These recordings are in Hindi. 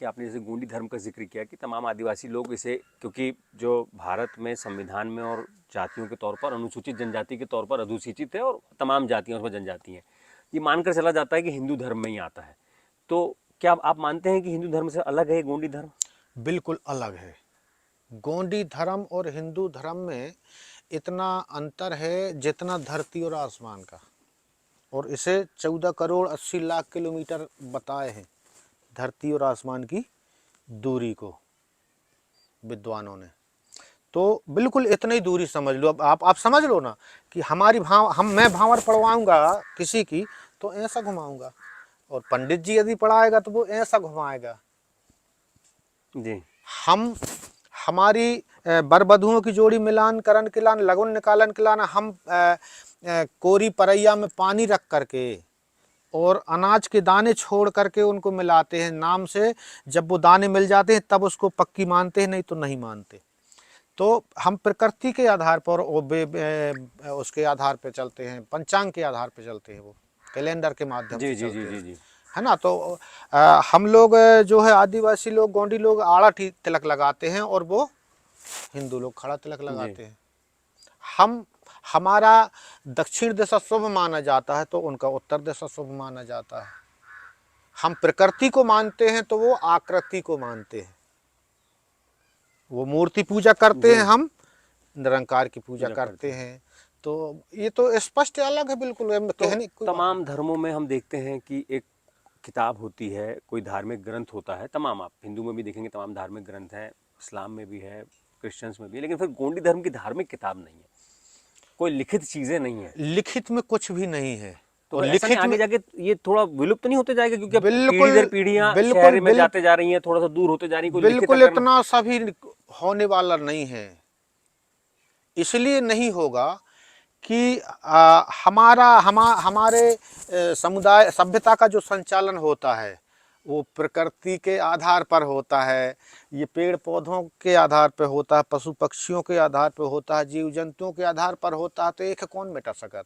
कि आपने जैसे गोंडी धर्म का जिक्र किया कि तमाम आदिवासी लोग इसे, क्योंकि जो भारत में संविधान में और जातियों के तौर पर अनुसूचित जनजाति के तौर पर अधोसूचित है और तमाम जातियां उसमें जनजाति हैं, ये मानकर चला जाता है कि हिंदू धर्म में ही आता है। तो क्या आप मानते हैं कि हिंदू धर्म से अलग है ये गोंडी धर्म? बिल्कुल अलग है। गोंडी धर्म और हिंदू धर्म में इतना अंतर है जितना धरती और आसमान का। और इसे 14 करोड़ 80 लाख किलोमीटर बताए हैं धरती और आसमान की दूरी को विद्वानों ने। तो बिल्कुल इतनी ही दूरी समझ लो। अब आप समझ लो ना कि हमारी मैं भावर पढ़वाऊंगा किसी की तो ऐसा घुमाऊंगा, और पंडित जी यदि पढ़ाएगा तो वो ऐसा घुमाएगा जी। हम हमारी बर वधुओं की जोड़ी मिलान करण किलान लगन निकालन किलाना, हम कोरी परैया में पानी रख करके और अनाज के दाने छोड़ करके उनको मिलाते हैं नाम से। जब वो दाने मिल जाते हैं तब उसको पक्की मानते हैं, नहीं तो नहीं मानते। तो हम प्रकृति के आधार पर उसके आधार पर चलते हैं, पंचांग के आधार पर चलते हैं, वो कैलेंडर के माध्यम जी से जी चलते जी जी हैं, जी। है ना। तो हम लोग जो है आदिवासी लोग गोंडी लोग आड़ा तिलक लगाते हैं और वो हिंदू लोग खड़ा तिलक जी। लगाते हैं। हम हमारा दक्षिण दिशा शुभ माना जाता है तो उनका उत्तर दिशा शुभ माना जाता है। हम प्रकृति को मानते हैं तो वो आकृति को मानते हैं। वो मूर्ति पूजा करते हैं, जी। हम निरंकार की पूजा पूजा करते करते हैं। हैं। तो ये तो स्पष्ट अलग है बिल्कुल, तो कहने की कोई बात तमाम धर्मों में हम देखते हैं कि एक किताब होती है, कोई धार्मिक ग्रंथ होता है। तमाम, आप हिंदू में भी देखेंगे तमाम धार्मिक ग्रंथ हैं, इस्लाम में भी है, क्रिश्चियंस में भी है, लेकिन फिर गोंडी धर्म की धार्मिक किताब नहीं है, कोई लिखित चीज़ें नहीं है। नहीं। लिखित में कुछ भी नहीं है। तो और फिर ऐसा नहीं लिखित आगे में जाके ये थोड़ा विलुप्त नहीं होते जाएगा, क्योंकि अब पीढ़ी बिल्कुल दर पीढ़ियां बिल्कुल शहर में जाते जा रही हैं, थोड़ा सा दूर होते जा रही हैं, कोई लिखित बिल्कुल अगर। इतना सभी होने वाला नहीं है। इसलिए नहीं होगा कि हमारे समुदाय सभ्यता का जो संचालन होता है वो प्रकृति के आधार पर होता है, ये पेड़ पौधों के आधार पर होता है, पशु पक्षियों के आधार पर होता है, जीव जंतुओं के आधार पर होता है। तो एक कौन मिटा सकता है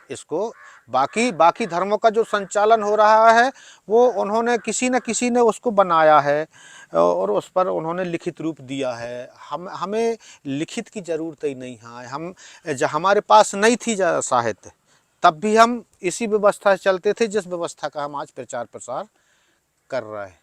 इसको? बाकी बाकी धर्मों का जो संचालन हो रहा है वो उन्होंने किसी न किसी ने उसको बनाया है और उस पर उन्होंने लिखित रूप दिया है। हमें लिखित की ज़रूरत ही नहीं है। हम जब हमारे पास नहीं थी साहित्य तब भी हम इसी व्यवस्था से चलते थे जिस व्यवस्था का हम आज प्रचार प्रसार कर रहे हैं।